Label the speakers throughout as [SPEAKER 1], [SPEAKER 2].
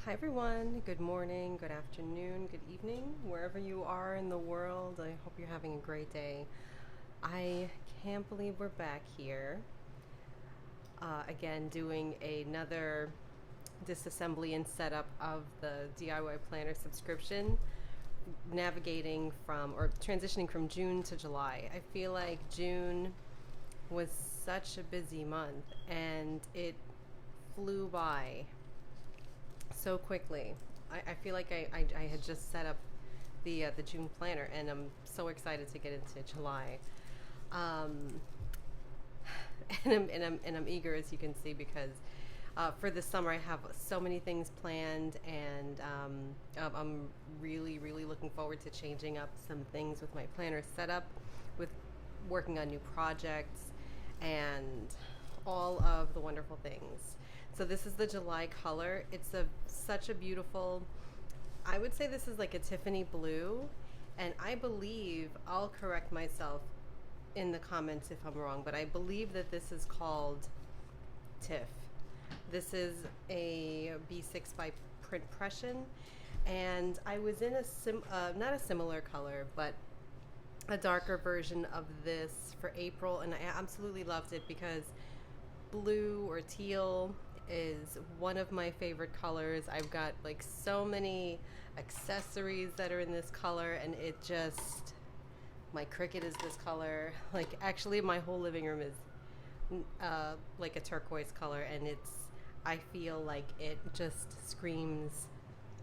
[SPEAKER 1] Hi everyone, good morning, good afternoon, good evening, wherever you are in the world. I hope you're having a great day. I can't believe we're back here again doing another disassembly and setup of the DIY planner subscription, navigating from or transitioning from June to July. I feel like June was such a busy month and it flew by so quickly. I feel like I had just set up the June planner, and I'm so excited to get into July. Um, and I'm eager, as you can see, because for this summer I have so many things planned, and I'm really looking forward to changing up some things with my planner setup, with working on new projects, and all of the wonderful things. So this is the July color. It's a such a beautiful, I would say this is like a Tiffany blue, and I believe, I'll correct myself in the comments if I'm wrong, but I believe that this is called Tiff. This is a B6 by Print Pression, and I was in not a similar color, but a darker version of this for April, and I absolutely loved it because blue or teal is one of my favorite colors. I've got like so many accessories that are in this color, and it just, my Cricut is this color. Like, actually, my whole living room is like a turquoise color, and I feel like it just screams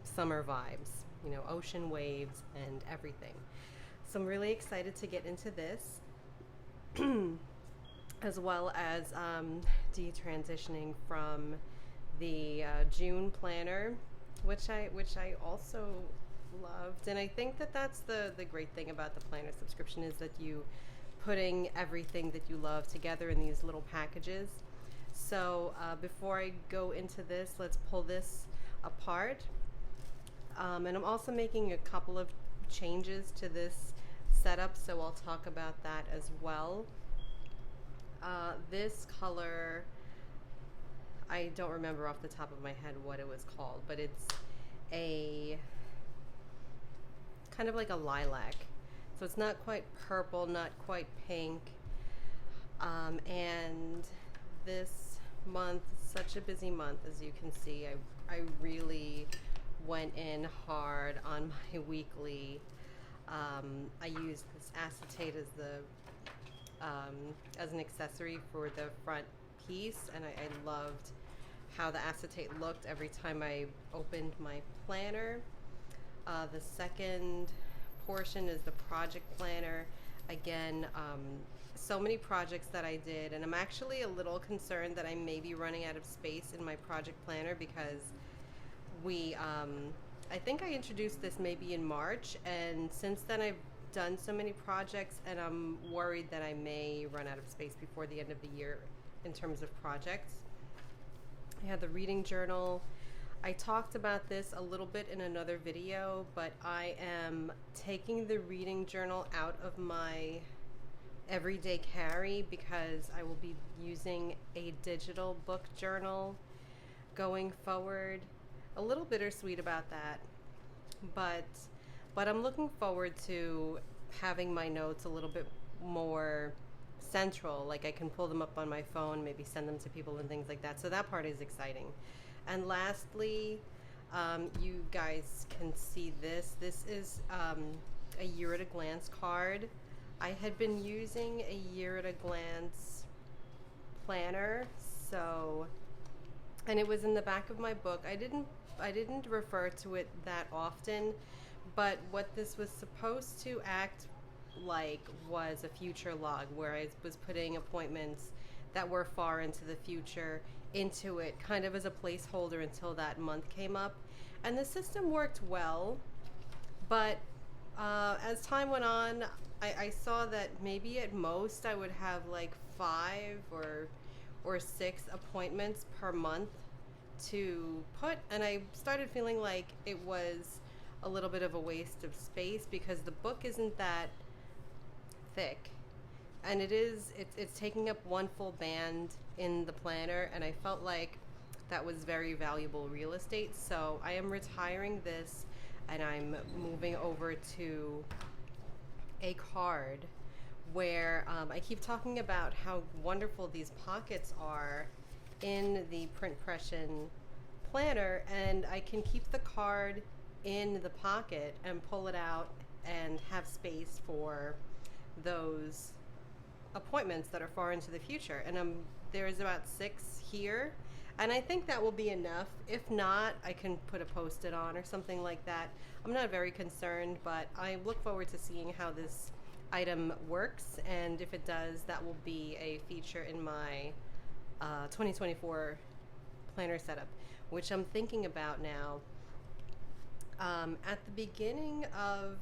[SPEAKER 1] summer vibes, ocean waves and everything. So I'm really excited to get into this. As well as detransitioning from the June planner, which I also loved. And I think that that's the great thing about the planner subscription, is that you putting everything that you love together in these little packages. So before I go into this, let's pull this apart. And I'm also making a couple of changes to this setup, so I'll talk about that as well. This color, I don't remember off the top of my head what it was called, but it's a kind of like a lilac. So it's not quite purple, not quite pink. And this month, such a busy month, as you can see, I really went in hard on my weekly. I used this acetate as an accessory for the front piece, and I loved how the acetate looked every time I opened my planner. The second portion is the project planner. Again, so many projects that I did, and I'm actually a little concerned that I may be running out of space in my project planner, because I think I introduced this maybe in March, and since then I've done so many projects, and I'm worried that I may run out of space before the end of the year in terms of projects. I had the reading journal. I talked about this a little bit in another video, but I am taking the reading journal out of my everyday carry because I will be using a digital book journal going forward. A little bittersweet about that, but I'm looking forward to having my notes a little bit more central. Like, I can pull them up on my phone, maybe send them to people and things like that. So that part is exciting. And lastly, you guys can see this. This is a year at a glance card. I had been using a year at a glance planner, so, and it was in the back of my book. I didn't refer to it that often, but what this was supposed to act like was a future log, where I was putting appointments that were far into the future into it, kind of as a placeholder until that month came up. And the system worked well, but as time went on, I saw that maybe at most I would have like 5 or 6 appointments per month to put, and I started feeling like it was a little bit of a waste of space, because the book isn't that thick, and it's taking up one full band in the planner, and I felt like that was very valuable real estate. So I am retiring this and I'm moving over to a card where I keep talking about how wonderful these pockets are in the print pression planner, and I can keep the card in the pocket and pull it out and have space for those appointments that are far into the future. And there's about 6 here, and I think that will be enough. If not, I can put a post-it on or something like that. I'm not very concerned, but I look forward to seeing how this item works, and if it does, that will be a feature in my 2024 planner setup, which I'm thinking about now. At the beginning of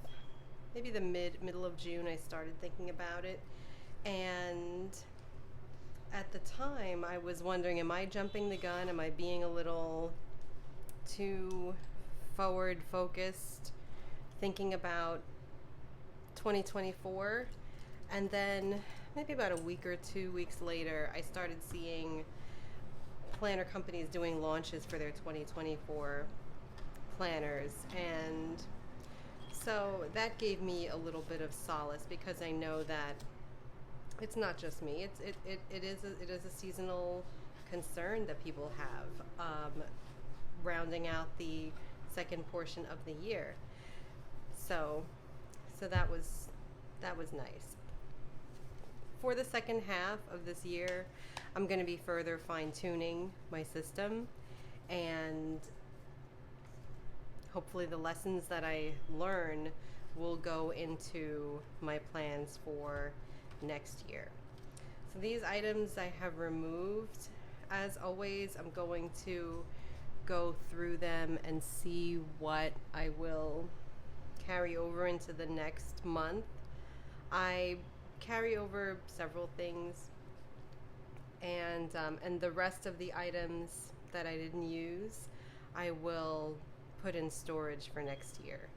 [SPEAKER 1] maybe the middle of June, I started thinking about it, and at the time I was wondering, am I jumping the gun? Am I being a little too forward focused, thinking about 2024? And then maybe about a week or 2 weeks later, I started seeing planner companies doing launches for their 2024 planners, and so that gave me a little bit of solace, because I know that it's not just me. It is a seasonal concern that people have, rounding out the second portion of the year. So that was nice. For the second half of this year, I'm going to be further fine-tuning my system, and hopefully the lessons that I learn will go into my plans for next year. So these items I have removed. As always, I'm going to go through them and see what I will carry over into the next month. I carry over several things, and the rest of the items that I didn't use, I will put in storage for next year.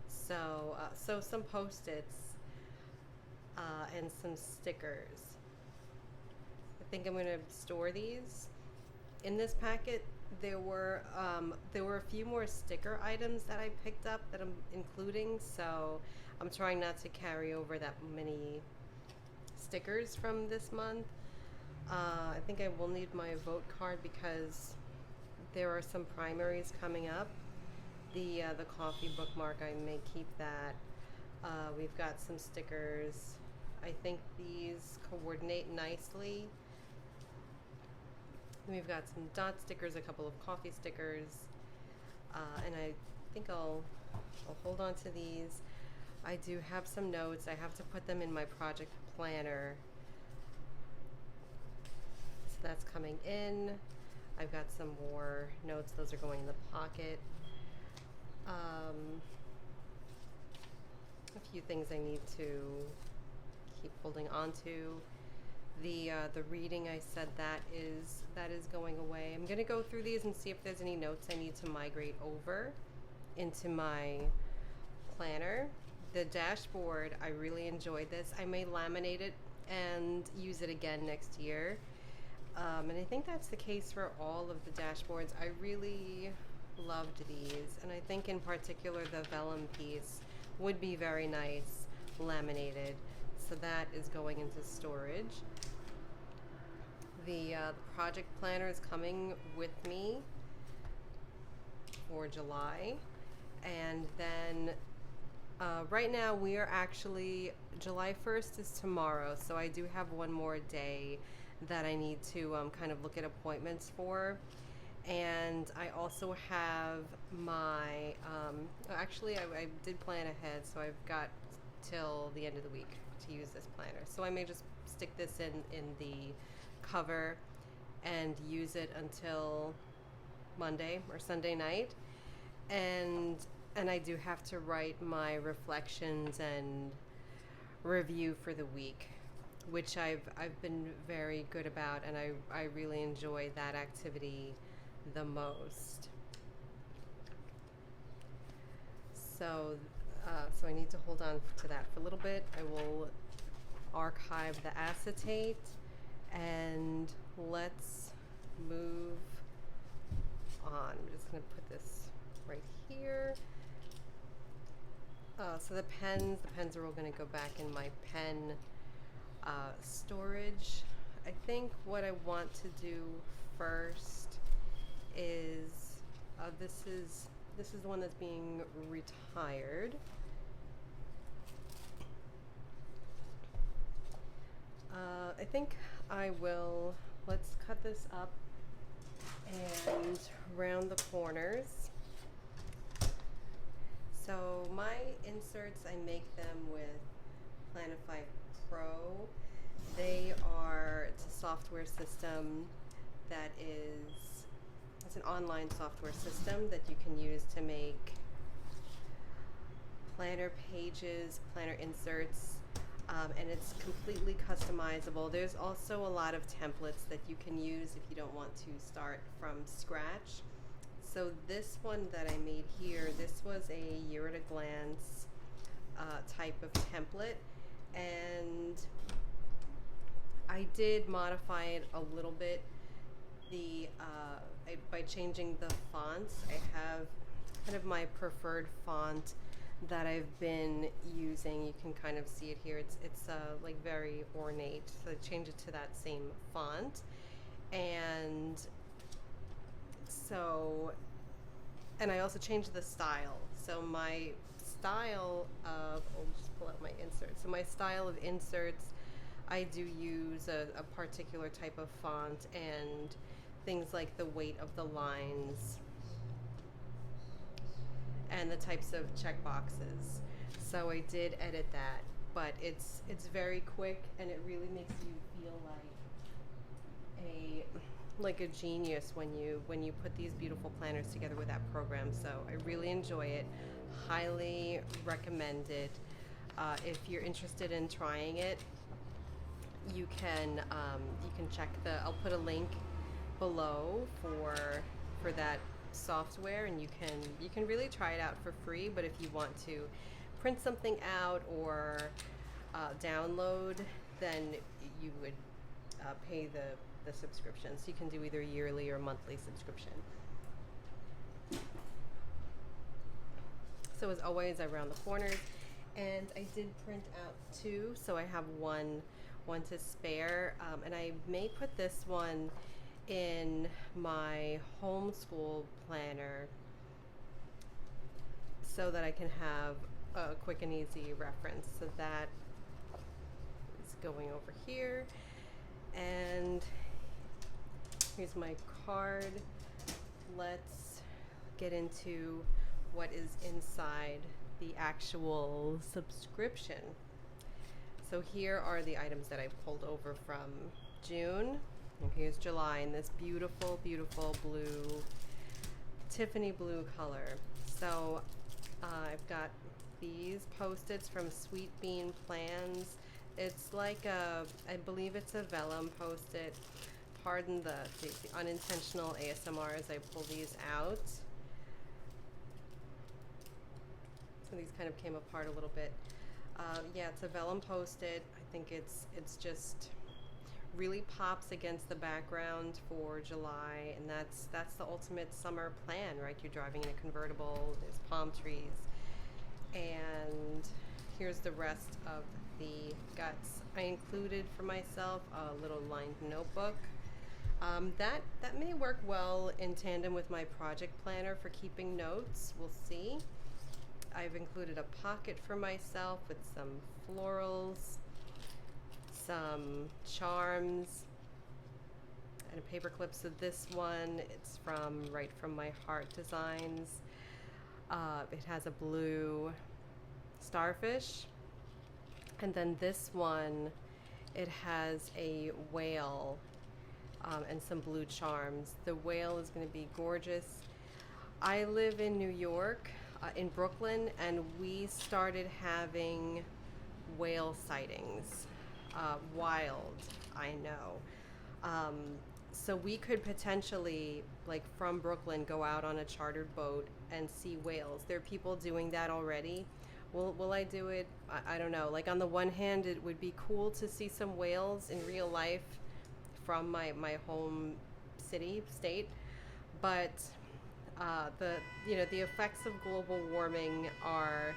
[SPEAKER 1] So some post-its and some stickers. I think I'm going to store these. In this packet, there were a few more sticker items that I picked up that I'm including, so I'm trying not to carry over that many stickers from this month. I think I will need my vote card because there are some primaries coming up. The coffee bookmark, I may keep that. We've got some stickers. I think these coordinate nicely. We've got some dot stickers, a couple of coffee stickers, and I think I'll hold on to these. I do have some notes. I have to put them in my project planner. So that's coming in. I've got some more notes. Those are going in the pocket. A few things I need to keep holding on to. The reading, I said that is going away. I'm gonna go through these and see if there's any notes I need to migrate over into my planner. The dashboard, I really enjoyed this. I may laminate it and use it again next year. And I think that's the case for all of the dashboards. I really loved these, and I think in particular the vellum piece would be very nice laminated. So that is going into storage. The project planner is coming with me for July, and then right now we are actually, July 1st is tomorrow, so I do have one more day that I need to kind of look at appointments for. And I also have my, actually I did plan ahead, so I've got till the end of the week to use this planner. So I may just stick this in the cover and use it until Monday or Sunday night. And I do have to write my reflections and review for the week, which I've been very good about, and I really enjoy that activity the most. So I need to hold on to that for a little bit. I will archive the acetate, and let's move on. I'm just going to put this right here. So the pens are all going to go back in my pen storage. I think what I want to do first is this is the one that's being retired. I think I will, let's cut this up and round the corners. So my inserts, I make them with Planify Pro. It's a software system that it's an online software system that you can use to make planner pages, planner inserts, and it's completely customizable. There's also a lot of templates that you can use if you don't want to start from scratch. So this one that I made here, this was a year at a glance type of template, and I did modify it a little bit by changing the fonts. I have kind of my preferred font that I've been using. You can kind of see it here. It's like very ornate, so I changed it to that same font. And so, and I also changed the style. So my style of, I'll just pull out my inserts. So my style of inserts, I do use a particular type of font and things like the weight of the lines and the types of check boxes. So I did edit that, but it's very quick, and it really makes you feel like a genius when you put these beautiful planners together with that program. So I really enjoy it. Highly recommend it. If you're interested in trying it, you can check I'll put a link below for that software, and you can really try it out for free. But if you want to print something out or download, then you would pay the subscription. So you can do either yearly or monthly subscription. So as always, I round the corners, and I did print out two, so I have one to spare, and I may put this one in my homeschool planner so that I can have a quick and easy reference. So that is going over here, and here's my card. Let's get into what is inside the actual subscription. So here are the items that I pulled over from June, and here's July in this beautiful, beautiful blue, Tiffany blue color. So I've got these Post-its from Sweet Bean Plans. It's like I believe it's a vellum Post-it. Pardon the unintentional ASMR as I pull these out. So these kind of came apart a little bit. Yeah, it's a vellum Post-it. I think it's just really pops against the background for July, and that's the ultimate summer plan, right? You're driving in a convertible, there's palm trees, and here's the rest of the guts. I included for myself a little lined notebook. That may work well in tandem with my project planner for keeping notes. We'll see. I've included a pocket for myself with some florals, some charms, and a paper clip. So this one, it's right from my Heart Designs. It has a blue starfish, and then this one, it has a whale and some blue charms. The whale is going to be gorgeous. I live in New York, in Brooklyn, and we started having whale sightings. Wild, I know. So we could potentially, like from Brooklyn, go out on a chartered boat and see whales. There are people doing that already. Will I do it? I don't know. Like, on the one hand, it would be cool to see some whales in real life from my home state, but The the effects of global warming are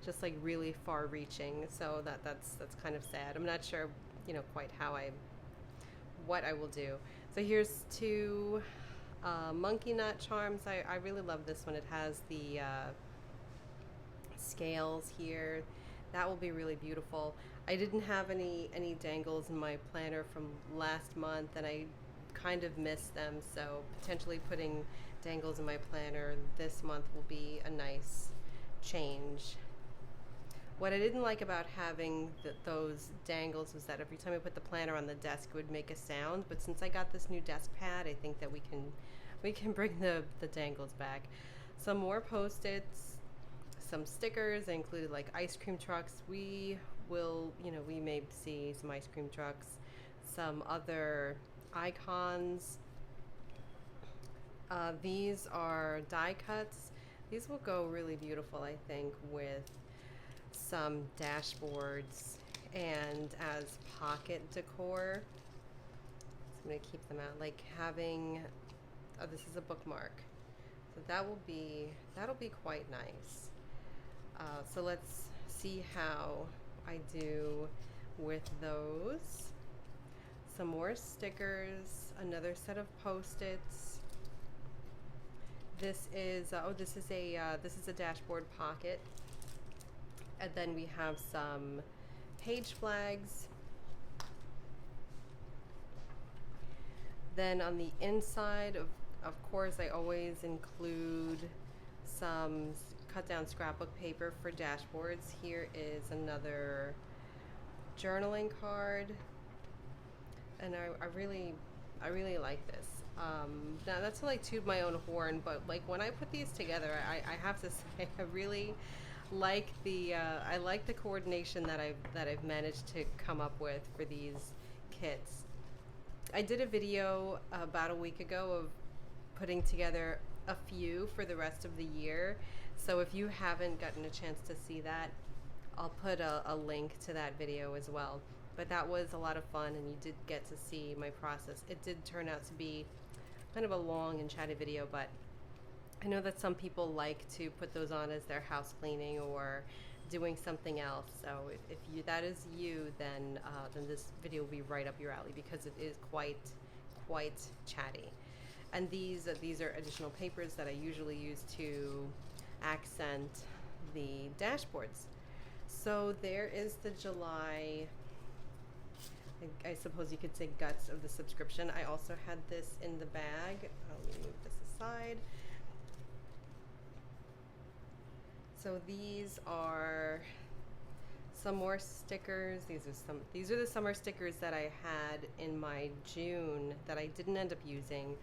[SPEAKER 1] just like really far-reaching. So that's kind of sad. I'm not sure quite what I will do. So here's two monkey nut charms. I really love this one. It has the scales here. That will be really beautiful. I didn't have any dangles in my planner from last month, and I kind of missed them. So potentially putting dangles in my planner this month will be a nice change. What I didn't like about having those dangles was that every time I put the planner on the desk, it would make a sound. But since I got this new desk pad, I think that we can bring the dangles back. Some more post-its, some stickers. I included like ice cream trucks. We may see some ice cream trucks, some other icons. These are die cuts. These will go really beautiful, I think, with some dashboards and as pocket decor. So I'm going to keep them out, like having, oh, this is a bookmark. So that'll be quite nice. So let's see how I do with those. Some more stickers, another set of post-its. This is this is a dashboard pocket, and then we have some page flags. Then on the inside, of course, I always include some cut down scrapbook paper for dashboards. Here is another journaling card, and I really like this. Now that's to like toot my own horn, but like when I put these together, I have to say I really like I like the coordination that I've managed to come up with for these kits. I did a video about a week ago of putting together a few for the rest of the year. So if you haven't gotten a chance to see that, I'll put a link to that video as well. But that was a lot of fun, and you did get to see my process. It did turn out to be kind of a long and chatty video, but I know that some people like to put those on as their house cleaning or doing something else. So if that is you, then this video will be right up your alley, because it is quite chatty. And these are additional papers that I usually use to accent the dashboards. So there is the July, I suppose you could say, guts of the subscription. I also had this in the bag. Let me move this aside. So these are some more stickers. These are the summer stickers that I had in my June that I didn't end up using.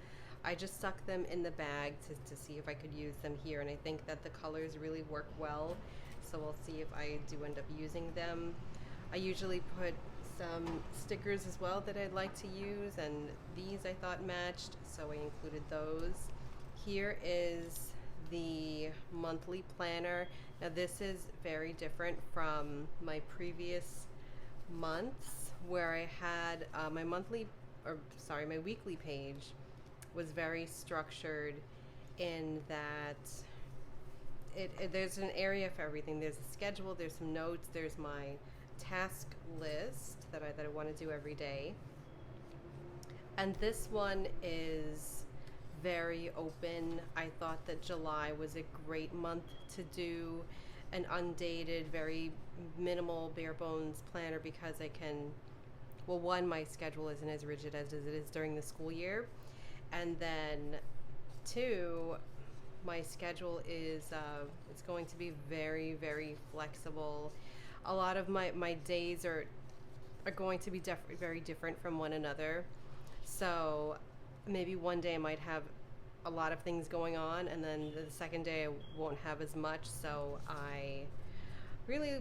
[SPEAKER 1] I just stuck them in the bag to see if I could use them here, and I think that the colors really work well. So we'll see if I do end up using them. I usually put some stickers as well that I'd like to use, and these I thought matched, so I included those. Here is the monthly planner. Now this is very different from my previous months, where I had my weekly page was very structured in that there's an area for everything. There's a schedule, there's some notes, there's my task list that I want to do every day. And this one is very open. I thought that July was a great month to do an undated, very minimal, bare bones planner, because I can, well, one, my schedule isn't as rigid as it is during the school year. And then two, my schedule is it's going to be very flexible. A lot of my days are going to be very different from one another. So maybe one day I might have a lot of things going on, and then the second day I won't have as much. So I really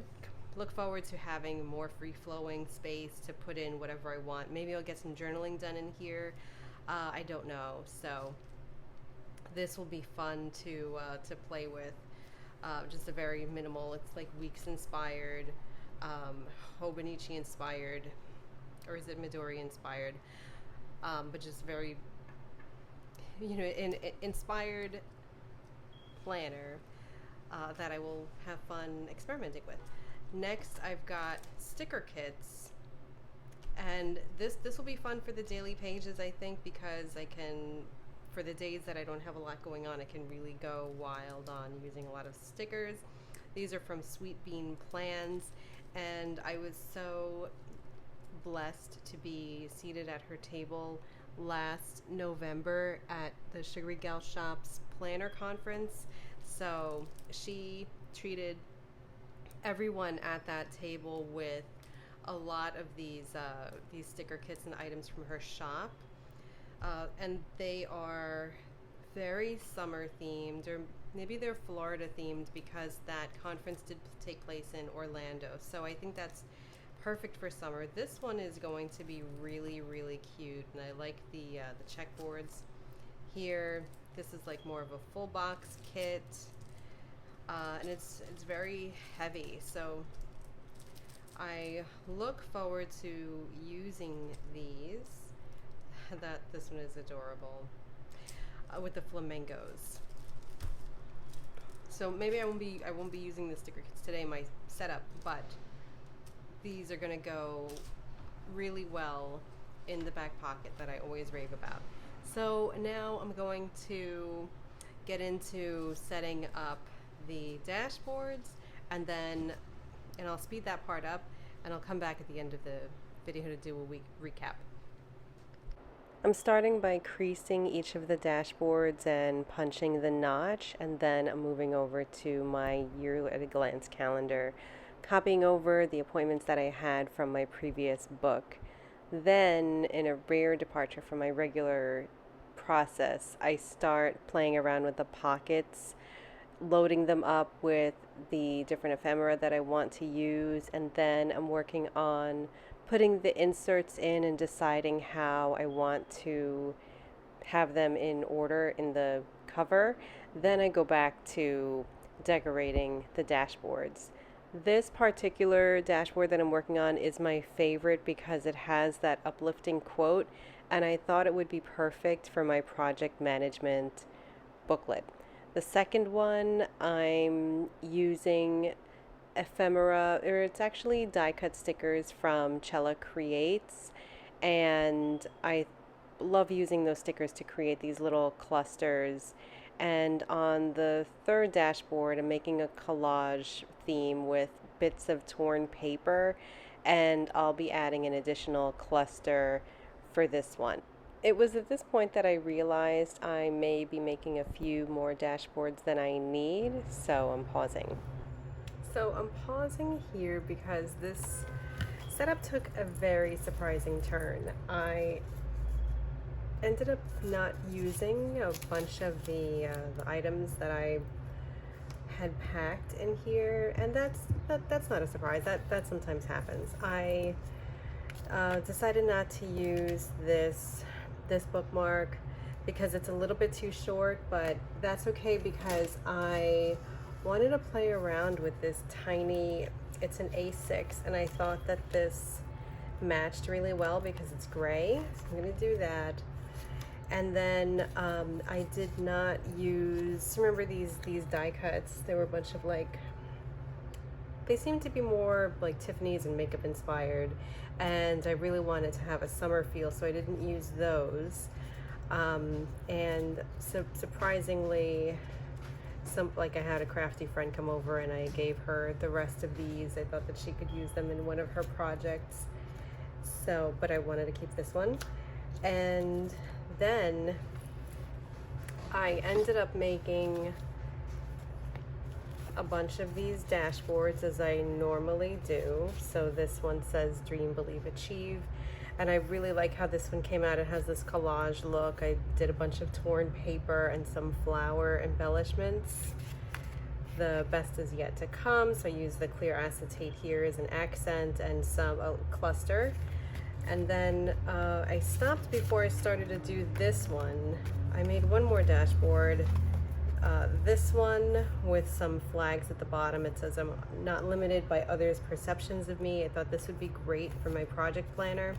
[SPEAKER 1] look forward to having more free-flowing space to put in whatever I want. Maybe I'll get some journaling done in here. I don't know. So this will be fun to play with. Just a very minimal. It's like Weeks inspired, Hobonichi inspired, or is it Midori inspired? But just very, inspired planner that I will have fun experimenting with. Next, I've got sticker kits, and this will be fun for the daily pages, I think, because I can, for the days that I don't have a lot going on, I can really go wild on using a lot of stickers. These are from Sweet Bean Plans, and I was so blessed to be seated at her table last November at the Sugary Gal Shop's planner conference. So she treated everyone at that table with a lot of these sticker kits and items from her shop, and they are very summer themed, or maybe they're Florida themed, because that conference did take place in Orlando. So I think that's perfect for summer. This one is going to be really, really cute, and I like the checkboards here. This is like more of a full box kit, and it's very heavy. So I look forward to using these. This one is adorable, with the flamingos. So maybe I won't be using the sticker kits today in my setup, but these are gonna go really well in the back pocket that I always rave about. So now I'm going to get into setting up the dashboards, and I'll speed that part up, and I'll come back at the end of the video to do a week recap. I'm starting by creasing each of the dashboards and punching the notch, and then I'm moving over to my year at a glance calendar, copying over the appointments that I had from my previous book. Then, in a rare departure from my regular process, I start playing around with the pockets, loading them up with the different ephemera that I want to use, and then I'm working on putting the inserts in and deciding how I want to have them in order in the cover. Then I go back to decorating the dashboards. This particular dashboard that I'm working on is my favorite because it has that uplifting quote, and I thought it would be perfect for my project management booklet. The second one, I'm using ephemera, or it's actually die cut stickers from Cella Creates, and I love using those stickers to create these little clusters. And on the third dashboard, I'm making a collage theme with bits of torn paper, and I'll be adding an additional cluster for this one. It was at this point that I realized I may be making a few more dashboards than I need, so I'm pausing. So I'm pausing here because this setup took a very surprising turn. I ended up not using a bunch of the items that I had packed in here, and that's not a surprise. That sometimes happens. I decided not to use this bookmark because it's a little bit too short, but that's okay because I wanted to play around with this tiny, it's an A6, and I thought that this matched really well because it's gray. So I'm going to do that. And then I did not use, remember these die cuts? They were a bunch of they seemed to be more like Tiffany's and makeup inspired, and I really wanted to have a summer feel, so I didn't use those. And so surprisingly, I had a crafty friend come over and I gave her the rest of these. I thought that she could use them in one of her projects. So, but I wanted to keep this one. And then I ended up making a bunch of these dashboards as I normally do. So this one says Dream, Believe, Achieve. And I really like how this one came out. It has this collage look. I did a bunch of torn paper and some flower embellishments. The best is yet to come. So I used the clear acetate here as an accent and some cluster. And then I stopped before I started to do this one. I made one more dashboard. This one with some flags at the bottom. It says I'm not limited by others' perceptions of me. I thought this would be great for my project planner.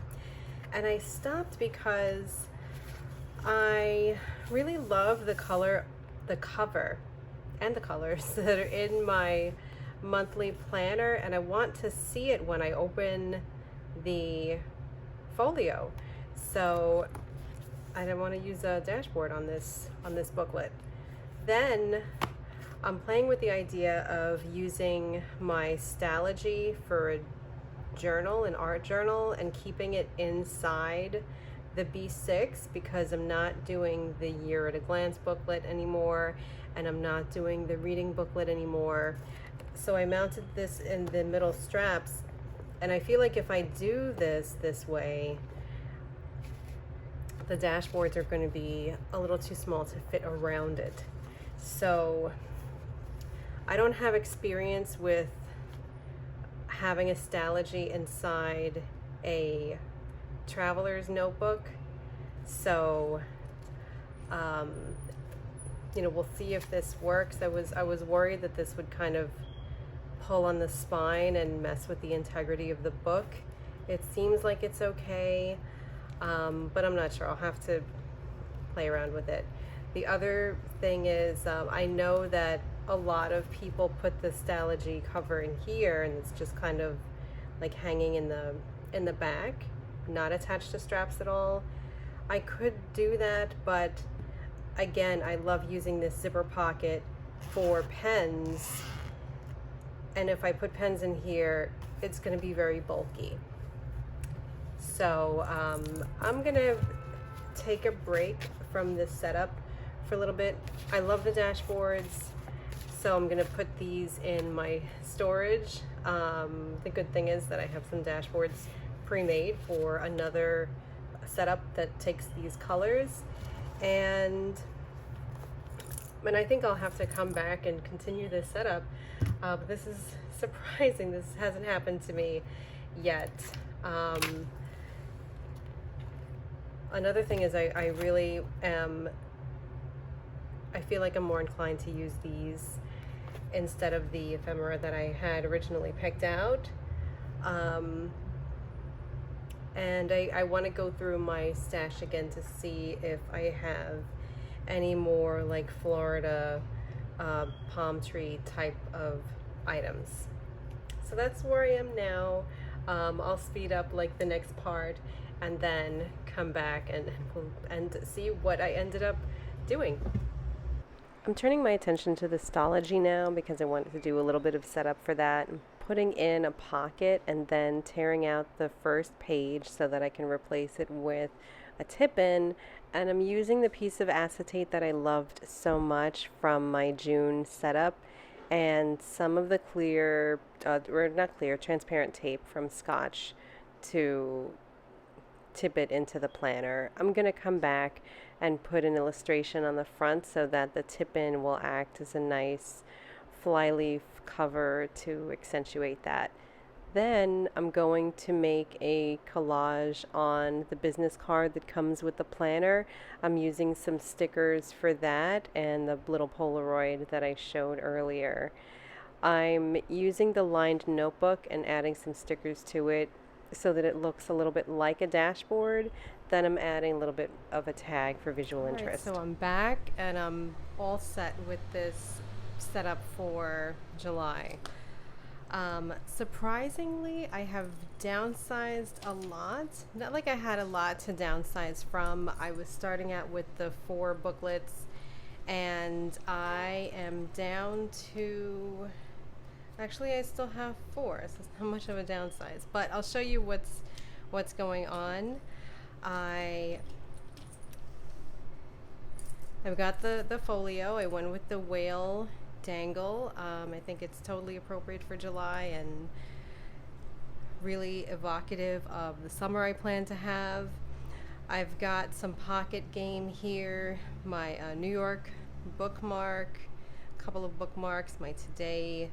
[SPEAKER 1] And I stopped because I really love the cover and the colors that are in my monthly planner, and I want to see it when I open the folio. So I don't want to use a dashboard on this booklet. Then I'm playing with the idea of using my Stalogy for a journal, an art journal, and keeping it inside the B6 because I'm not doing the year at a glance booklet anymore, and I'm not doing the reading booklet anymore. So I mounted this in the middle straps, and I feel like if I do this way, the dashboards are going to be a little too small to fit around it. So I don't have experience with having a Stalogy inside a traveler's notebook. So we'll see if this works. I was worried that this would kind of pull on the spine and mess with the integrity of the book. It seems like it's okay, but I'm not sure. I'll have to play around with it. The other thing is, I know that a lot of people put the Stalogy cover in here, and it's just kind of like hanging in the back, not attached to straps at all. I could do that, but again, I love using this zipper pocket for pens, and if I put pens in here, it's going to be very bulky. So I'm going to take a break from this setup for a little bit. I love the dashboards, so I'm going to put these in my storage. The good thing is that I have some dashboards pre-made for another setup that takes these colors, and I think I'll have to come back and continue this setup. But this is surprising. This hasn't happened to me yet. Another thing is I really am, I feel like I'm more inclined to use these instead of the ephemera that I had originally picked out. And I want to go through my stash again to see if I have any more like Florida palm tree type of items. So that's where I am now. I'll speed up like the next part and then come back and see what I ended up doing. I'm turning my attention to the Stalogy now because I wanted to do a little bit of setup for that. I'm putting in a pocket and then tearing out the first page so that I can replace it with a tip-in, and I'm using the piece of acetate that I loved so much from my June setup and some of the clear, or not clear, transparent tape from Scotch to tip it into the planner. I'm going to come back and put an illustration on the front so that the tip-in will act as a nice flyleaf cover to accentuate that. Then I'm going to make a collage on the business card that comes with the planner. I'm using some stickers for that and the little Polaroid that I showed earlier. I'm using the lined notebook and adding some stickers to it so that it looks a little bit like a dashboard. Then I'm adding a little bit of a tag for visual interest. So I'm back and I'm all set with this setup for July. Surprisingly, I have downsized a lot. Not like I had a lot to downsize from. I was starting out with the 4 booklets, and I am down to, actually I still have 4, so it's not much of a downsize, but I'll show you what's going on. I've got the folio. I went with the whale dangle. I think it's totally appropriate for July and really evocative of the summer I plan to have. I've got some pocket game here, my New York bookmark, a couple of bookmarks, my today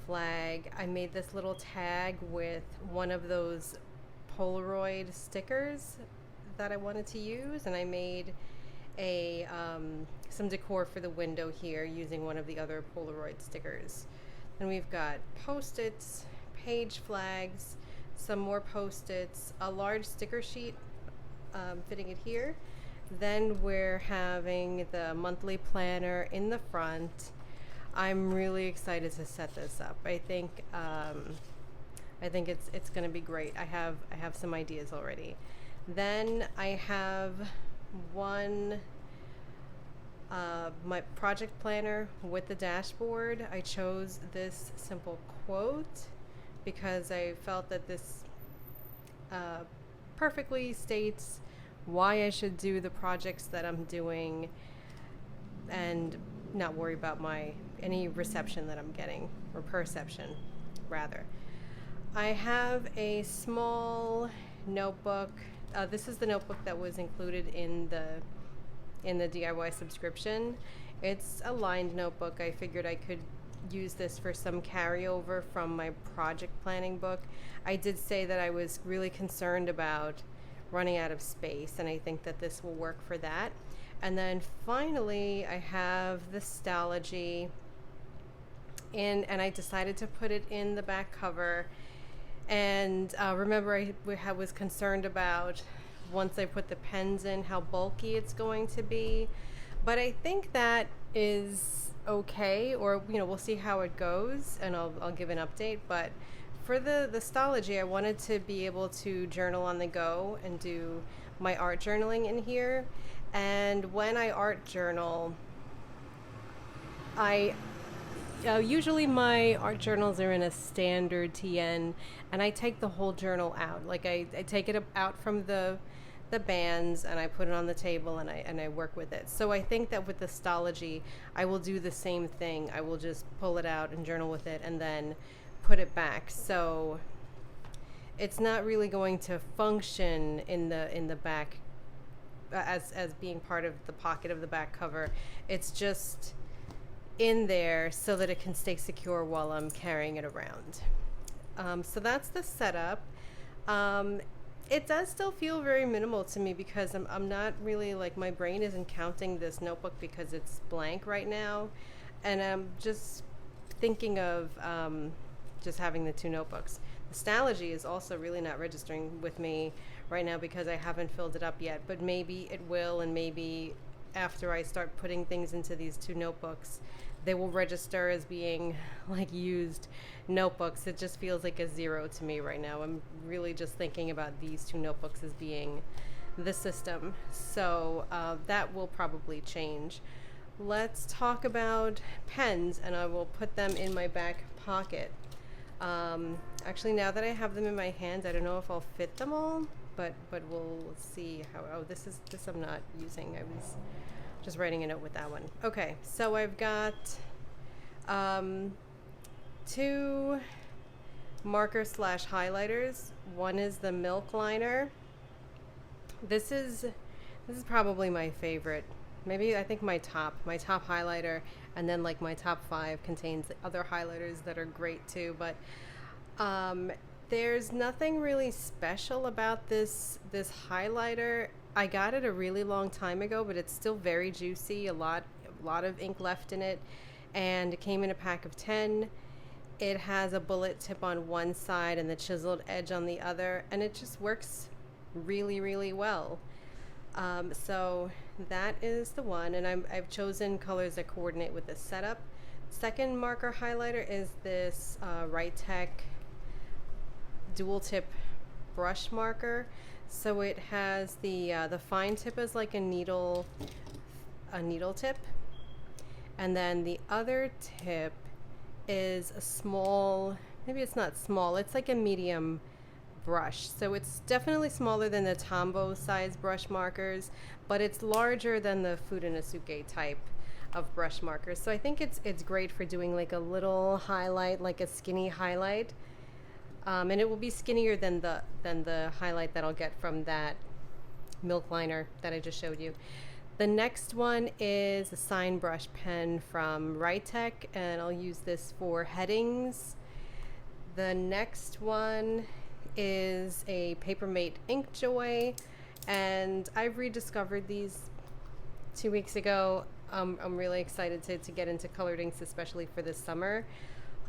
[SPEAKER 1] flag. I made this little tag with one of those Polaroid stickers that I wanted to use, and I made a some decor for the window here using one of the other Polaroid stickers. And we've got post-its, page flags, some more post-its, a large sticker sheet fitting it here. Then we're having the monthly planner in the front I'm really excited to set this up. I think it's going to be great. I have some ideas already. Then I have one my project planner with the dashboard. I chose this simple quote because I felt that this perfectly states why I should do the projects that I'm doing and not worry about any reception that I'm getting, or perception rather. I have a small notebook. This is the notebook that was included in the DIY subscription. It's a lined notebook. I figured I could use this for some carryover from my project planning book. I did say that I was really concerned about running out of space, and I think that this will work for that. And then finally, I have the Stalogy and I decided to put it in the back cover. And remember, I was concerned about, once I put the pens in, how bulky it's going to be. But I think that is okay, or we'll see how it goes, and I'll give an update. But for the Stalogy, I wanted to be able to journal on the go and do my art journaling in here. And when I art journal, I usually my art journals are in a standard TN, and I take the whole journal out. Like I take it out from the bands, and I put it on the table, and I work with it. So I think that with the Stalogy, I will do the same thing. I will just pull it out and journal with it, and then put it back. So it's not really going to function in the back as being part of the pocket of the back cover. It's just in there so that it can stay secure while I'm carrying it around. So that's the setup. It does still feel very minimal to me because I'm not really, like, my brain isn't counting this notebook because it's blank right now, and I'm just thinking of just having the two notebooks. The Stalogy is also really not registering with me right now because I haven't filled it up yet, but maybe it will, and maybe after I start putting things into these two notebooks, they will register as being like used notebooks. It just feels like a zero to me right now. I'm really just thinking about these two notebooks as being the system. So that will probably change. Let's talk about pens, and I will put them in my back pocket. Actually, now that I have them in my hand, I don't know if I'll fit them all, but we'll see how. Oh, this I'm not using. I was just writing a note with that one. Okay, so I've got two marker / highlighters. One is the Milk Liner. This is probably my favorite. Maybe I think my top highlighter, and then like my top 5 contains other highlighters that are great too. But there's nothing really special about this highlighter. I got it a really long time ago, but it's still very juicy. A lot of ink left in it, and it came in a pack of 10. It has a bullet tip on one side and the chiseled edge on the other, and it just works really, really well. So that is the one, and I've chosen colors that coordinate with this setup. Second marker highlighter is this Tech dual tip brush marker. So it has the fine tip is like a needle tip, and then the other tip is a small, maybe it's not small, it's like a medium brush. So it's definitely smaller than the Tombow size brush markers, but it's larger than the Fudenosuke type of brush markers. So I think it's great for doing like a little highlight, like a skinny highlight. And it will be skinnier than the highlight that I'll get from that Milk Liner that I just showed you. The next one is a sign brush pen from Tech, and I'll use this for headings. The next one is a Papermate Inkjoy, and I've rediscovered these 2 weeks ago. I'm really excited to get into colored inks, especially for this summer.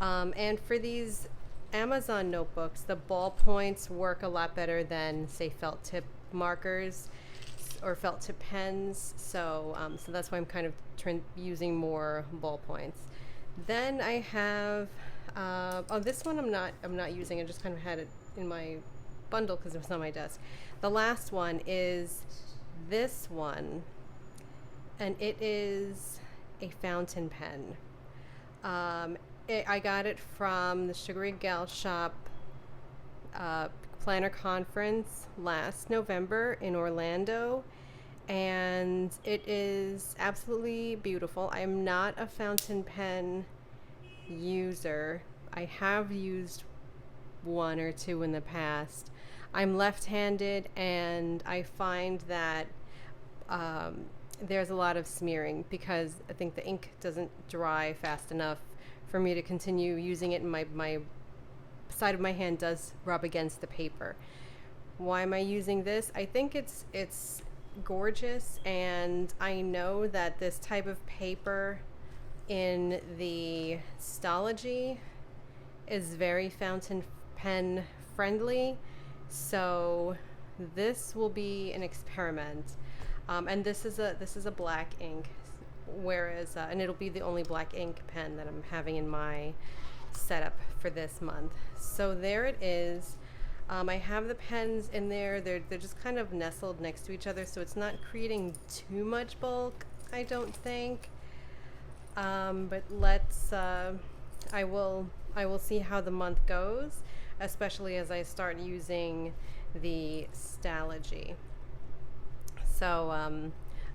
[SPEAKER 1] And for these Amazon notebooks, the ballpoints work a lot better than, say, felt tip markers or felt tip pens. So that's why I'm kind of using more ballpoints. Then I have, oh, this one I'm not using. I just kind of had it in my bundle because it was on my desk. The last one is this one, and it is a fountain pen. I got it from the Sugary Gal Shop planner conference last November in Orlando, and it is absolutely beautiful. I'm not a fountain pen user. I have used one or two in the past. I'm left-handed, and I find that there's a lot of smearing because I think the ink doesn't dry fast enough for me to continue using it, and my side of my hand does rub against the paper. Why am I using this? I think it's gorgeous, and I know that this type of paper in the Stology is very fountain pen friendly, so this will be an experiment. And this is a black ink, whereas and it'll be the only black ink pen that I'm having in my setup for this month. So there it is. I have the pens in there. They're just kind of nestled next to each other, so it's not creating too much bulk, I don't think. But let's. I will see how the month goes, especially as I start using the Stalogy. So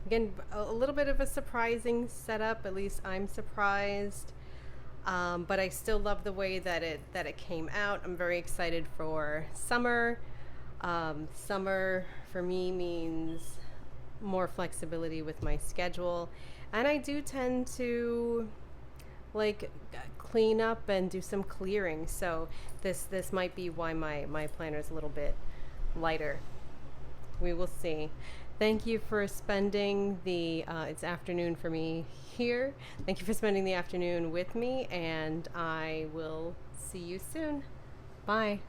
[SPEAKER 1] again, a little bit of a surprising setup. At least I'm surprised. But I still love the way that it came out. I'm very excited for summer. Summer for me means more flexibility with my schedule, and I do tend to like clean up and do some clearing. So this might be why my planner is a little bit lighter. We will see. Thank you for spending the, it's afternoon for me here. Thank you for spending the afternoon with me, and I will see you soon. Bye.